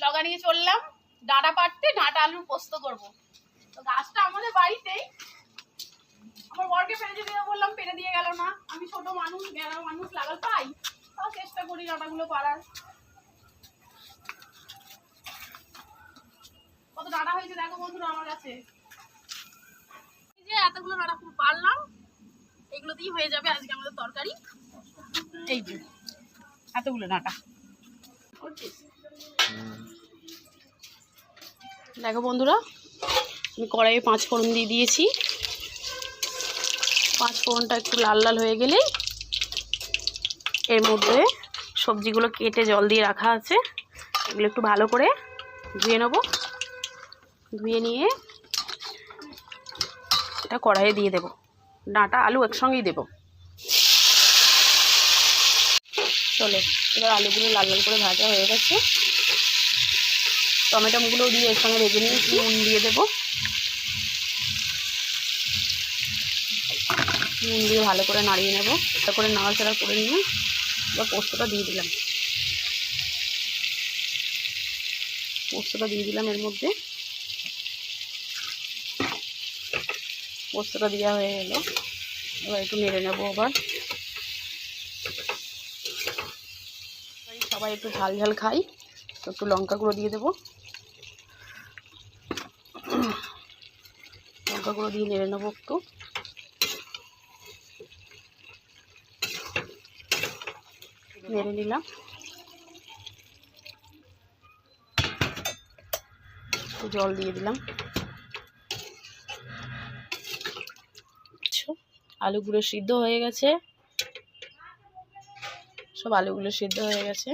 লগা নিয়ে চললাম ডাঁটা পাড়তে, ডাঁটা আলুর পোস্ত করবো। তো গাছটা আমাদের বাড়িতেই, আমার বরকে পেরে দিয়ে বললাম, পেরে দিয়ে গেল না। আমি ছোট মানুষ, গ্যারা মানুষ লাগাল পাই, তাও চেষ্টা করি ডাঁটাগুলো পাড়ার। কত ডাঁটা হয়েছে দেখো বন্ধুরা আমার কাছে। এই যে এতগুলো ডাঁটা পারলাম, এগুলো দিয়েই হয়ে যাবে আজকে আমাদের তরকারি। এই যে এতগুলো ডাঁটা দেখো বন্ধুরা, আমি কড়াইয়ে 5 ফোড়ন দিয়ে দিয়েছি। 5 ফোড়নটা একটু লাল লাল হয়ে গেলেই এর মধ্যে সবজিগুলো কেটে জল দিয়ে রাখা আছে, এগুলো একটু ভালো করে ধুয়ে নেব। ধুয়ে নিয়ে এটা কড়াইয়ে দিয়ে দেব, ডাঁটা আলু একসঙ্গেই দেব। চলো এবার আলুগুলো লাল লাল করে ভাজা হয়ে গেছে, টমেটোগুলো দিয়ে এর সঙ্গে ভেজে নিয়ে নুন দিয়ে দেবো। নুন দিয়ে ভালো করে নাড়িয়ে নেব। এটা করে নাড়াচাড়া করে নিয়ে এবার পোস্তটা দিয়ে দিলাম। পোস্তটা দিয়ে দিলাম এর মধ্যে। পোস্তটা দেওয়া হয়ে গেল, এবার একটু নেড়ে নেবো। আবার সবাই একটু ঝাল ঝাল খাই, তো একটু লঙ্কা গুঁড়ো দিয়ে দেবো। লঙ্কা গুঁড়ো দিয়ে নেড়ে নেবো একটু। নেড়ে নিলাম, একটু জল দিয়ে দিলাম। আলুগুলো সিদ্ধ হয়ে গেছে, সব আলুগুলো সিদ্ধ হয়ে গেছে।